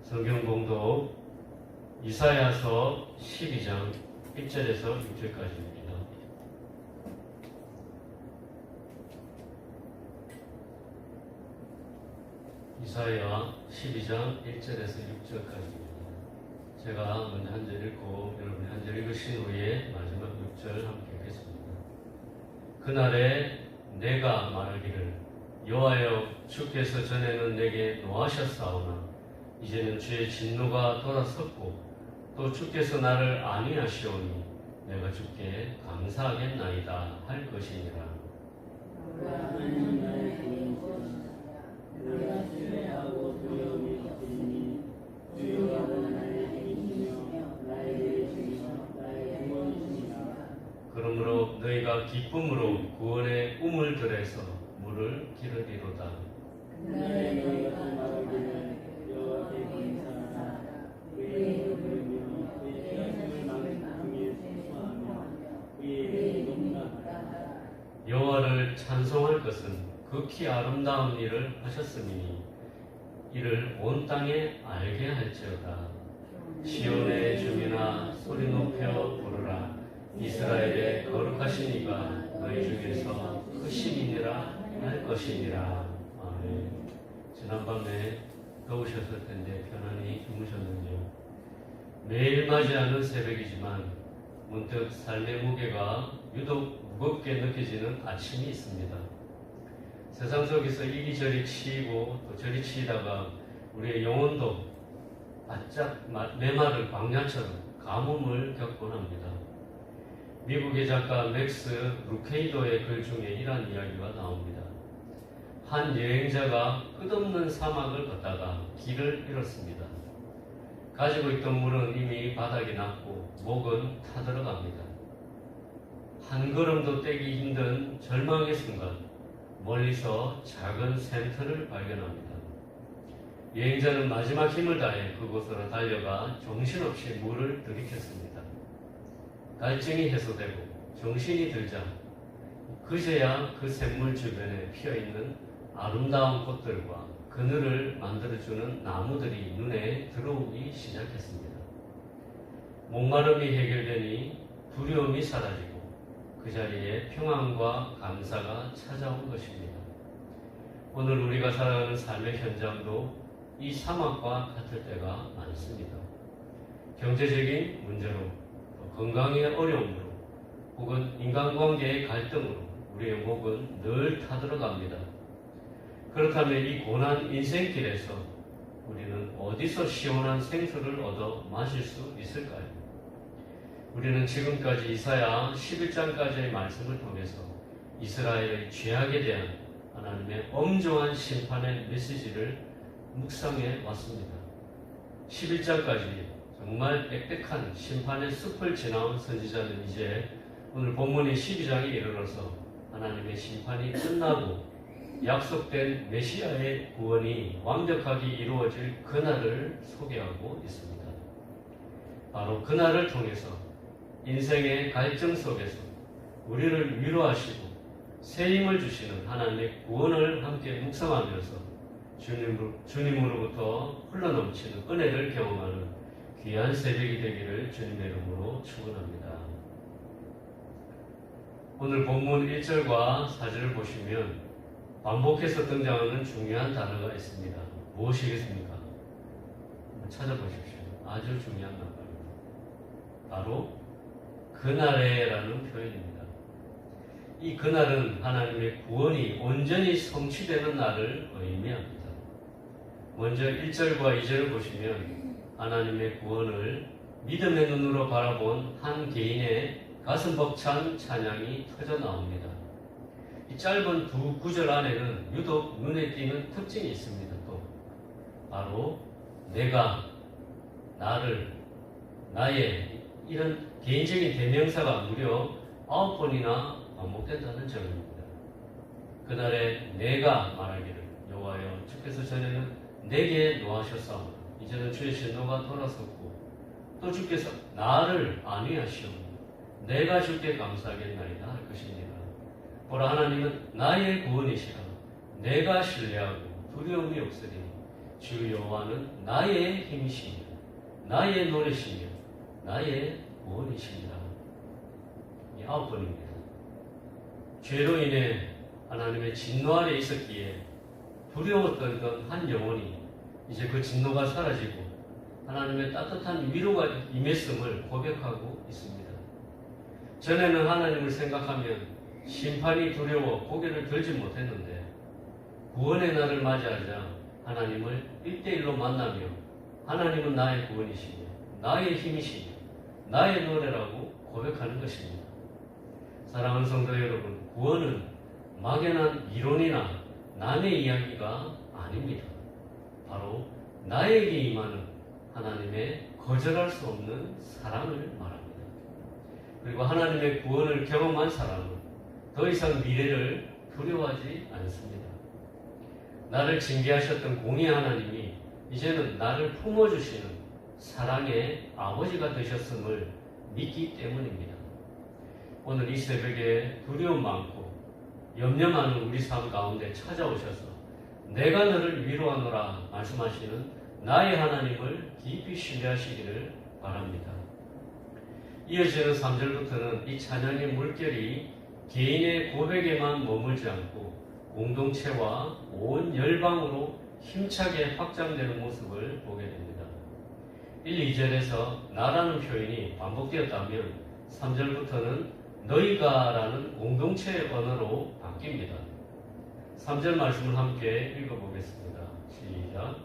성경 봉독 이사야서 12장 1절에서 6절까지입니다. 이사야 12장 1절에서 6절까지입니다. 제가 먼저 한 절 읽고 여러분이 한 절 읽으신 후에 마지막 6절 함께 읽겠습니다. 그날에 내가 말하기를 여호와여 주께서 전에는 내게 노하셨사오나 이제는 주의 진노가 돌아섰고 또 주께서 나를 안위하시오니 내가 주께 감사하겠나이다 할 것이니라. 그러므로 너희가 기쁨으로 구원의 우물들에서 물을 기르리로다. 여호와를 찬송할 것은 극히 아름다운 일을 하셨음이니 이를 온 땅에 알게 할지어다. 시온의 주민아 소리 높여 부르라. 이스라엘의 거룩하신 이가 너희 중에서 크심이니라 할 것이니라. 아멘. 지난밤에 더우셨을 텐데 편안히 주무셨는지요? 매일 맞이하는 새벽이지만 문득 삶의 무게가 유독 무겁게 느껴지는 아침이 있습니다. 세상 속에서 이리저리 치이고 또 저리 치이다가 우리의 영혼도 바짝 메마른 광야처럼 가뭄을 겪곤 합니다. 미국의 작가 맥스 루케이도의 글 중에 이런 이야기가 나옵니다. 한 여행자가 끝없는 사막을 걷다가 길을 잃었습니다. 가지고 있던 물은 이미 바닥이 났고 목은 타들어갑니다. 한 걸음도 떼기 힘든 절망의 순간 멀리서 작은 샘터를 발견합니다. 여행자는 마지막 힘을 다해 그곳으로 달려가 정신없이 물을 들이켰습니다. 갈증이 해소되고 정신이 들자 그제야 그 샘물 주변에 피어있는 아름다운 꽃들과 그늘을 만들어주는 나무들이 눈에 들어오기 시작했습니다. 목마름이 해결되니 두려움이 사라지고 그 자리에 평안과 감사가 찾아온 것입니다. 오늘 우리가 살아가는 삶의 현장도 이 사막과 같을 때가 많습니다. 경제적인 문제로, 건강의 어려움으로, 혹은 인간관계의 갈등으로 우리의 목은 늘 타들어갑니다. 그렇다면 이 고난 인생길에서 우리는 어디서 시원한 생수를 얻어 마실 수 있을까요? 우리는 지금까지 이사야 11장까지의 말씀을 통해서 이스라엘의 죄악에 대한 하나님의 엄중한 심판의 메시지를 묵상해 왔습니다. 11장까지 정말 빽빽한 심판의 숲을 지나온 선지자는 이제 오늘 본문의 12장에 이르러서 하나님의 심판이 끝나고 약속된 메시아의 구원이 완벽하게 이루어질 그날을 소개하고 있습니다. 바로 그날을 통해서 인생의 갈증 속에서 우리를 위로하시고 새 힘을 주시는 하나님의 구원을 함께 묵상하면서 주님으로부터 흘러넘치는 은혜를 경험하는 귀한 새벽이 되기를 주님의 이름으로 축원합니다. 오늘 본문 1절과 4절을 보시면 반복해서 등장하는 중요한 단어가 있습니다. 무엇이겠습니까? 찾아보십시오. 아주 중요한 단어입니다. 바로 그날에라는 표현입니다. 이 그날은 하나님의 구원이 온전히 성취되는 날을 의미합니다. 먼저 1절과 2절을 보시면 하나님의 구원을 믿음의 눈으로 바라본 한 개인의 가슴 벅찬 찬양이 터져 나옵니다. 이 짧은 두 구절 안에는 유독 눈에 띄는 특징이 있습니다. 또 바로 내가, 나를, 나의 이런 개인적인 대명사가 무려 9번이나 반복된다는 점입니다. 그날에 내가 말하기를 여호와여 주께서 전에는 내게 노하셨사오나 이제는 주의 진노가 돌아섰고 또 주께서 나를 안위하시오니 내가 주께 감사하겠나이다 할 것이니라. 보라 하나님은 나의 구원이시라. 내가 신뢰하고 두려움이 없으리니 주 여호와는 나의 힘이시며 나의 노래시며 나의 구원이십니다. 이 9번입니다. 죄로 인해 하나님의 진노 아래 있었기에 두려웠던 한 영혼이 이제 그 진노가 사라지고 하나님의 따뜻한 위로가 임했음을 고백하고 있습니다. 전에는 하나님을 생각하면 심판이 두려워 고개를 들지 못했는데 구원의 날을 맞이하자 하나님을 1대1로 만나며 하나님은 나의 구원이시며 나의 힘이시며 나의 노래라고 고백하는 것입니다. 사랑하는 성도 여러분, 구원은 막연한 이론이나 남의 이야기가 아닙니다. 바로 나에게 임하는 하나님의 거절할 수 없는 사랑을 말합니다. 그리고 하나님의 구원을 경험한 사람은 더 이상 미래를 두려워하지 않습니다. 나를 징계하셨던 공의 하나님이 이제는 나를 품어주시는 사랑의 아버지가 되셨음을 믿기 때문입니다. 오늘 이 새벽에 두려움 많고 염려 많은 우리 삶 가운데 찾아오셔서 내가 너를 위로하노라 말씀하시는 나의 하나님을 깊이 신뢰하시기를 바랍니다. 이어지는 3절부터는 이 찬양의 물결이 개인의 고백에만 머물지 않고 공동체와 온 열방으로 힘차게 확장되는 모습을 보게 됩니다. 1, 2절에서 나라는 표현이 반복되었다면 3절부터는 너희가라는 공동체의 언어로 바뀝니다. 3절 말씀을 함께 읽어보겠습니다. 시작.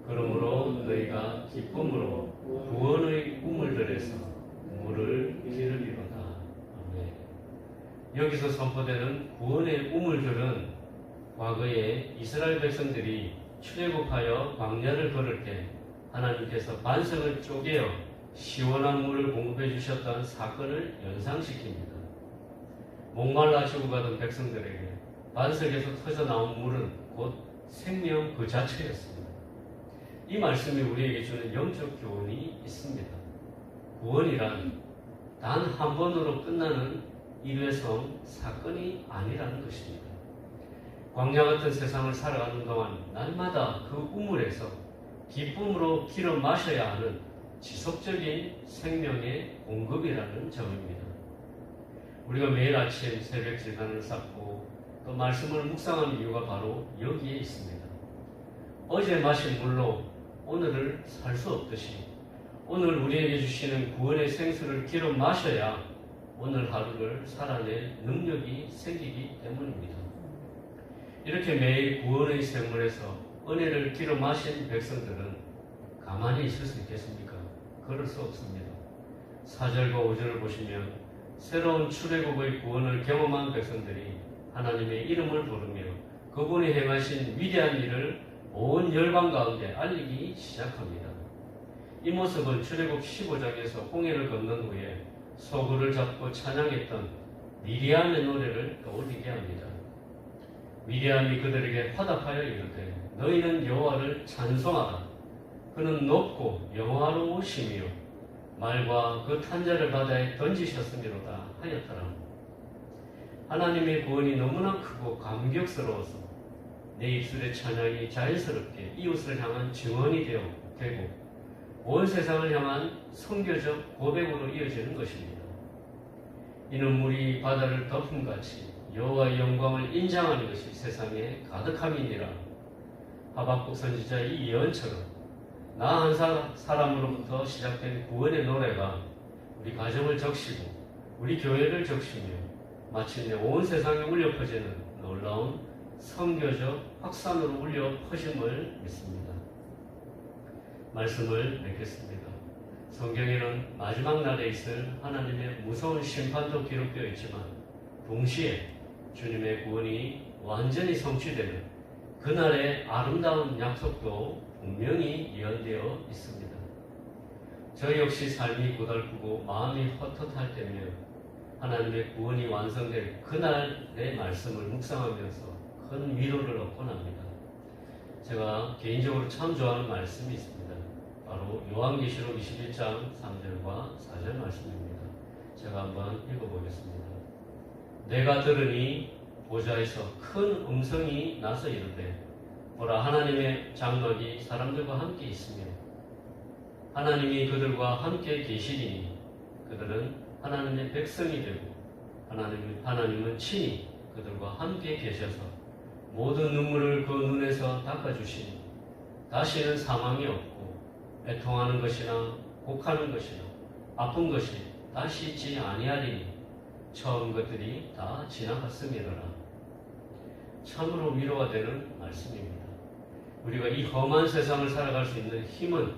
그러므로 너희가 기쁨으로 구원의 우물들에서 물을 기르리로다. 아멘. 여기서 선포되는 구원의 우물들은 과거에 이스라엘 백성들이 출애굽하여 광야를 걸을 때 하나님께서 반석을 쪼개어 시원한 물을 공급해 주셨던 사건을 연상시킵니다. 목말라 죽어가던 백성들에게 반석에서 터져 나온 물은 곧 생명 그 자체였습니다. 이 말씀이 우리에게 주는 영적 교훈이 있습니다. 구원이란 단 한 번으로 끝나는 일회성 사건이 아니라는 것입니다. 광야 같은 세상을 살아가는 동안 날마다 그 우물에서 기쁨으로 길어 마셔야 하는 지속적인 생명의 공급이라는 점입니다. 우리가 매일 아침 새벽 질간을 쌓고 또 말씀을 묵상하는 이유가 바로 여기에 있습니다. 어제 마신 물로 오늘을 살 수 없듯이 오늘 우리에게 주시는 구원의 생수를 길어 마셔야 오늘 하루를 살아낼 능력이 생기기 때문입니다. 이렇게 매일 구원의 샘물에서 은혜를 길어 마신 백성들은 가만히 있을 수 있겠습니까? 그럴 수 없습니다. 4절과 5절을 보시면 새로운 출애굽의 구원을 경험한 백성들이 하나님의 이름을 부르며 그분이 행하신 위대한 일을 온 열방 가운데 알리기 시작합니다. 이 모습은 출애굽 15장에서 홍해를 건넌 후에 소굴을 잡고 찬양했던 미리암의 노래를 떠올리게 합니다. 미리암이 그들에게 화답하여 이르되 너희는 여호와를 찬송하라. 그는 높고 영화로우시며 말과 그 탄자를 바다에 던지셨음이로다 하였더라. 하나님의 구원이 너무나 크고 감격스러워서 내 입술의 찬양이 자연스럽게 이웃을 향한 증언이 되고 온 세상을 향한 선교적 고백으로 이어지는 것입니다. 이는 물이 바다를 덮음같이 여호와의 영광을 인정하는 것이 세상에 가득함이니라. 하박국 선지자 이 예언처럼 나 한 사람으로부터 시작된 구원의 노래가 우리 가정을 적시고 우리 교회를 적시며 마침내 온 세상에 울려 퍼지는 놀라운 선교적 확산으로 울려 퍼짐을 믿습니다. 말씀을 맺겠습니다. 성경에는 마지막 날에 있을 하나님의 무서운 심판도 기록되어 있지만 동시에 주님의 구원이 완전히 성취되는 그날의 아름다운 약속도 분명히 예언되어 있습니다. 저 역시 삶이 고달프고 마음이 헛헛할 때면 하나님의 구원이 완성될 그날의 말씀을 묵상하면서 큰 위로를 얻곤 합니다. 제가 개인적으로 참 좋아하는 말씀이 있습니다. 바로 요한계시록 21장 3절과 4절 말씀입니다. 제가 한번 읽어보겠습니다. 내가 들으니 보좌에서 큰 음성이 나서 이르되 보라, 하나님의 장막이 사람들과 함께 있으며 하나님이 그들과 함께 계시리니 그들은 하나님의 백성이 되고 하나님은 친히 그들과 함께 계셔서 모든 눈물을 그 눈에서 닦아주시니 다시는 사망이 없고 애통하는 것이나 곡하는 것이나 아픈 것이 다시 있지 아니하리니 처음 것들이 다 지나갔음이로라. 참으로 위로가 되는 말씀입니다. 우리가 이 험한 세상을 살아갈 수 있는 힘은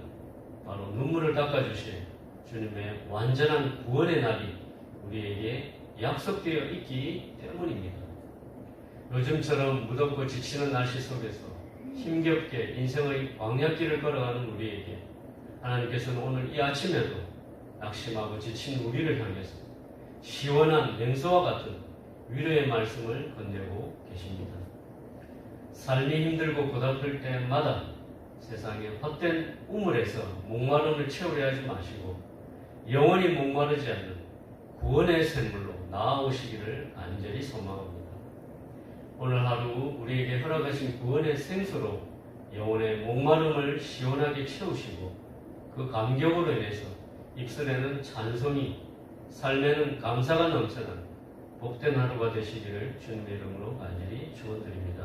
바로 눈물을 닦아주신 주님의 완전한 구원의 날이 우리에게 약속되어 있기 때문입니다. 요즘처럼 무덥고 지치는 날씨 속에서 힘겹게 인생의 광야길을 걸어가는 우리에게 하나님께서는 오늘 이 아침에도 낙심하고 지친 우리를 향해서 시원한 냉소와 같은 위로의 말씀을 건네고 계십니다. 삶이 힘들고 고달플 때마다 세상의 헛된 우물에서 목마름을 채우려 하지 마시고 영원히 목마르지 않는 구원의 샘물로 나아오시기를 간절히 소망합니다. 오늘 하루 우리에게 허락하신 구원의 생수로 영혼의 목마름을 시원하게 채우시고 그 감격으로 인해서 입술에는 찬송이, 삶에는 감사가 넘쳐난 복된 하루가 되시기를 주님의 이름으로 간절히 축원드립니다.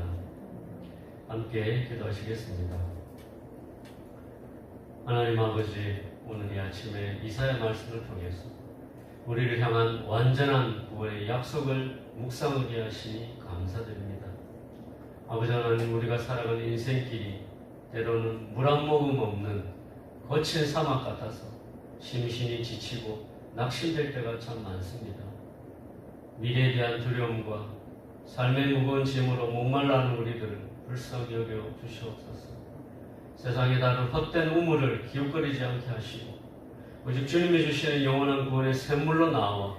함께 기도하시겠습니다. 하나님 아버지, 오늘 이 아침에 이사야 말씀을 통해서 우리를 향한 완전한 구원의 약속을 묵상하게 하시니 감사드립니다. 아버지 하나님, 우리가 살아가는 인생길이 때로는 물 한 모금 없는 거친 사막 같아서 심신이 지치고 낙심될 때가 참 많습니다. 미래에 대한 두려움과 삶의 무거운 짐으로 목말라하는 우리들을 불쌍히 여겨 주시옵소서. 세상에 다른 헛된 우물을 기웃거리지 않게 하시고 오직 주님이 주시는 영원한 구원의 샘물로 나와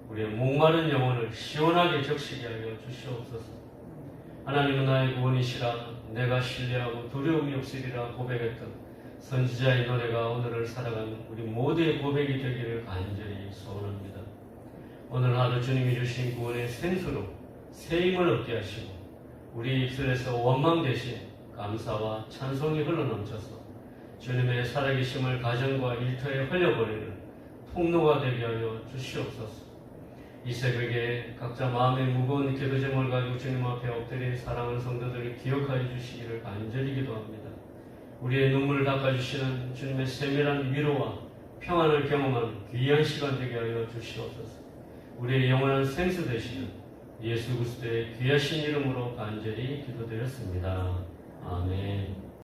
우리의 목마른 영혼을 시원하게 적시게 하여 주시옵소서. 하나님은 나의 구원이시라 내가 신뢰하고 두려움이 없으리라 고백했던 선지자의 노래가 오늘을 살아가는 우리 모두의 고백이 되기를 간절히 소원합니다. 오늘 하루 주님이 주신 구원의 생수로 새 힘을 얻게 하시고 우리 입술에서 원망 대신 감사와 찬송이 흘러넘쳐서 주님의 살아계심을 가정과 일터에 흘려보내는 통로가 되게 하여 주시옵소서. 이 새벽에 각자 마음의 무거운 기도 제목을 가지고 주님 앞에 엎드린 사랑하는 성도들을 기억하여 주시기를 간절히 기도합니다. 우리의 눈물을 닦아주시는 주님의 세밀한 위로와 평안을 경험하는 귀한 시간 되게 하여 주시옵소서. 우리의 영원한 생수 되시는 예수 그리스도의 귀하신 이름으로 간절히 기도드렸습니다. 아멘.